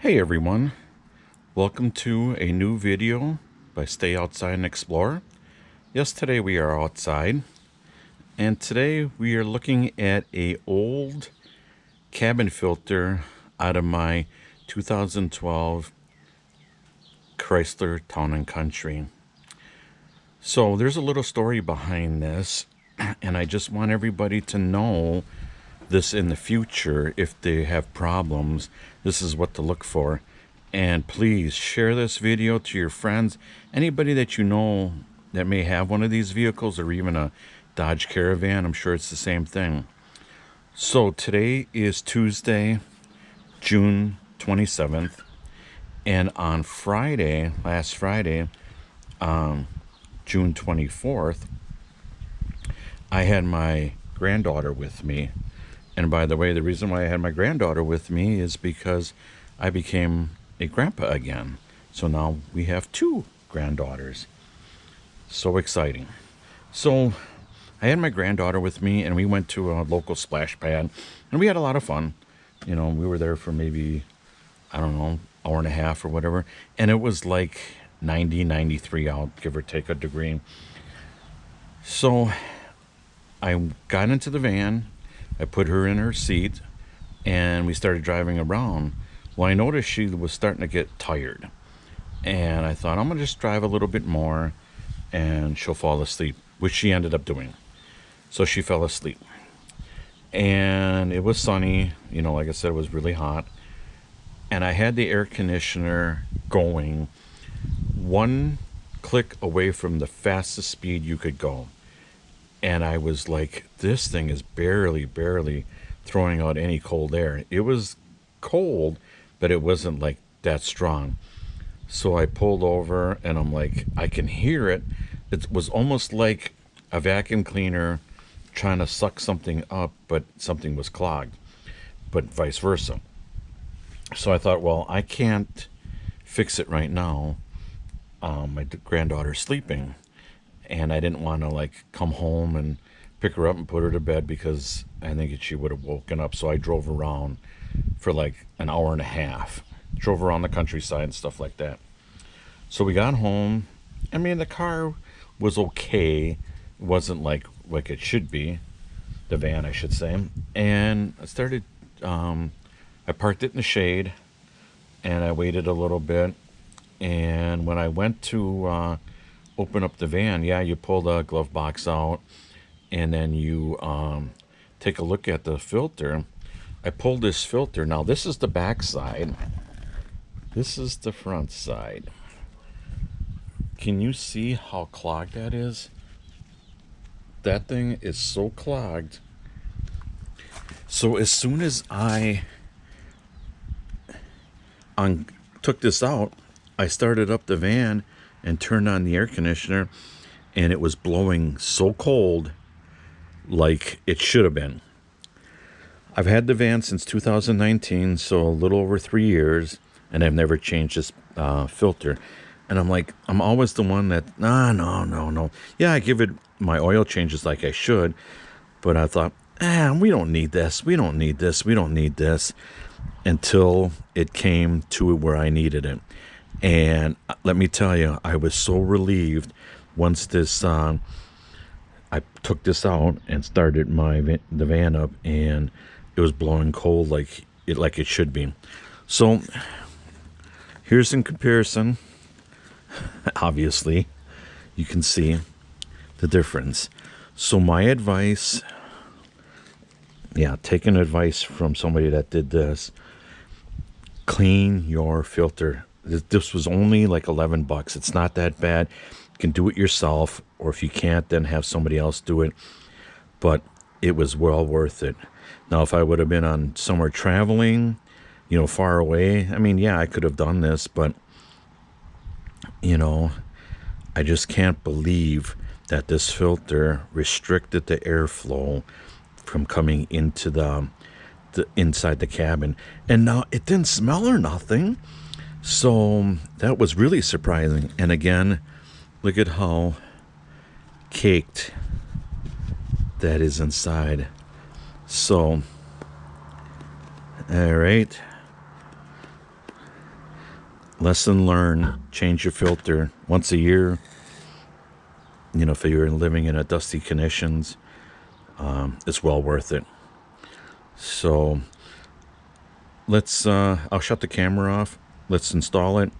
Hey everyone, welcome to a new video by Stay Outside and Explore. Yes, today we are outside, and today we are looking at a old cabin filter out of my 2012 Chrysler Town and Country. So there's a little story behind this, and I just want everybody to know this in the future. If they have problems, this is what to look for. And please share this video to your friends, anybody that you know that may have one of these vehicles, or even a Dodge Caravan. I'm sure it's the same thing. So today is Tuesday, June 27th, and on Friday, last Friday, June 24th, I had my granddaughter with me. And by the way, the reason why I had my granddaughter with me is because I became a grandpa again. So now we have two granddaughters. So exciting. So I had my granddaughter with me, and we went to a local splash pad, and we had a lot of fun. You know, we were there for maybe, I don't know, hour and a half or whatever. And it was like 90, 93 out, give or take a degree. So I got into the van. I put her in her seat, and we started driving around. Well, I noticed she was starting to get tired, and I thought, I'm going to just drive a little bit more, and she'll fall asleep, which she ended up doing. So she fell asleep, and it was sunny. You know, like I said, it was really hot, and I had the air conditioner going one click away from the fastest speed you could go. And I was like, this thing is barely throwing out any cold air. It was cold, but it wasn't like that strong. So I pulled over, and I'm like, I can hear it. It was almost like a vacuum cleaner trying to suck something up, but something was clogged, but vice versa. So I thought, well, I can't fix it right now. My granddaughter's sleeping. And I didn't want to like come home and pick her up and put her to bed, because I think she would have woken up. So I drove around for like an hour and a half, drove around the countryside and stuff like that. So we got home. I mean, the car was okay. It wasn't like it should be, the van, I should say. And I started, I parked it in the shade, and I waited a little bit. And when I went to open up the van, yeah, you pull the glove box out, and then you take a look at the filter. I pulled this filter. Now this is the back side, this is the front side. Can you see how clogged that is? That thing is so clogged. So as soon as I took this out, I started up the van and turned on the air conditioner, and it was blowing so cold, like it should have been. I've had the van since 2019, so a little over 3 years, and I've never changed this filter. And I'm like, I'm always the one that, no. Yeah, I give it my oil changes like I should, but I thought, we don't need this, we don't need this, until it came to where I needed it. And let me tell you, I was so relieved once this, I took this out and started the van up, and it was blowing cold like it should be. So here's in comparison. Obviously, you can see the difference. So my advice, taking advice from somebody that did this, clean your filter. This was only like $11. It's not that bad. You can do it yourself, or if you can't, then have somebody else do it. But it was well worth it. Now, if I would have been on somewhere traveling, far away, I mean, I could have done this, but, I just can't believe that this filter restricted the airflow from coming into the inside the cabin. And now it didn't smell or nothing. So that was really surprising. And again, look at how caked that is inside. So, all right. Lesson learned. Change your filter once a year. You know, if you're living in a dusty conditions, it's well worth it. So let's, I'll shut the camera off. Let's install it.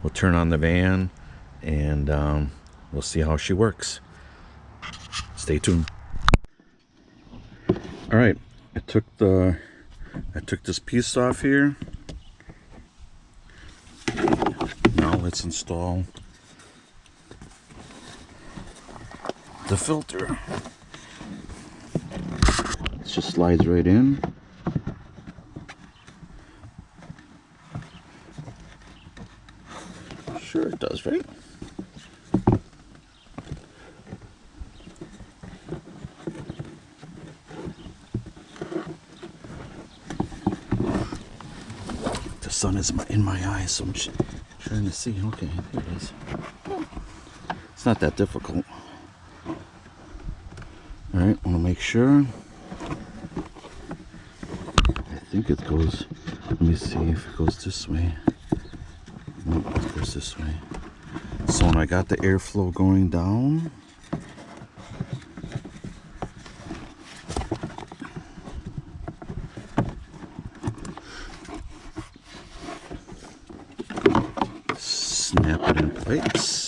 We'll turn on the van and we'll see how she works. Stay tuned. All right, I took this piece off here. Now let's install the filter. It just slides right in. Sure it does, right? The sun is in my eyes, so I'm trying to see. Okay, there it is. It's not that difficult. All right, want to make sure. I think it goes. Let me see if it goes this way. No, it goes this way. So when I got the airflow going down, snap it in place.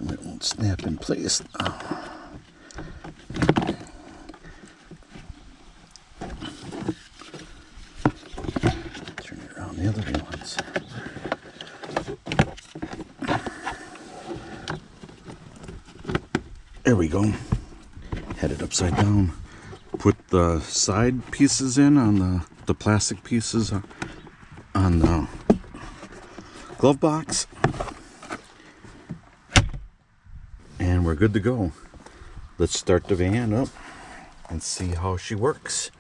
It won't snap in place. Turn it around the other way once. There we go. Had it upside down. Put the side pieces in on the plastic pieces on the glove box. And we're good to go. Let's start the van up and see how she works.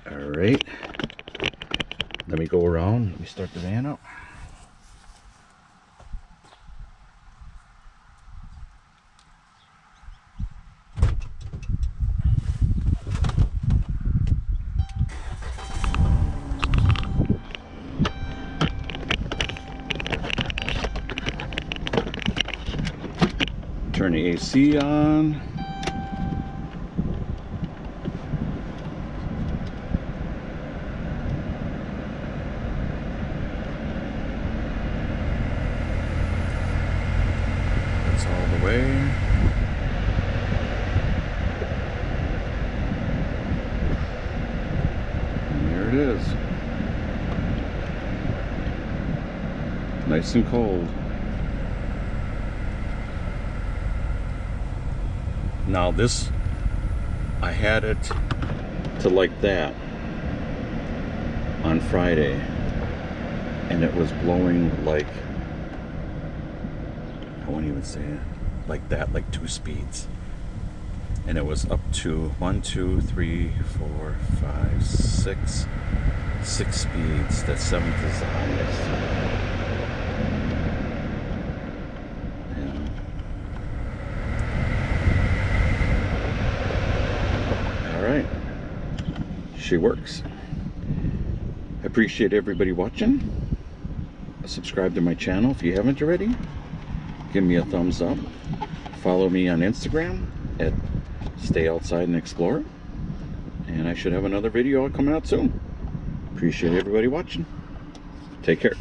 All right. Let me go around. Let me start the van up. Turn the AC on. That's all the way. And there it is. Nice and cold. Now this, I had it to like that on Friday, and it was blowing like, I won't even say it, like that, like 2 speeds. And it was up to 1, 2, 3, 4, 5, 6 speeds. That 7th is the highest. Alright, she works. I appreciate everybody watching. Subscribe to my channel if you haven't already. Give me a thumbs up. Follow me on Instagram at Stay Outside and Explore. And I should have another video coming out soon. Appreciate everybody watching. Take care.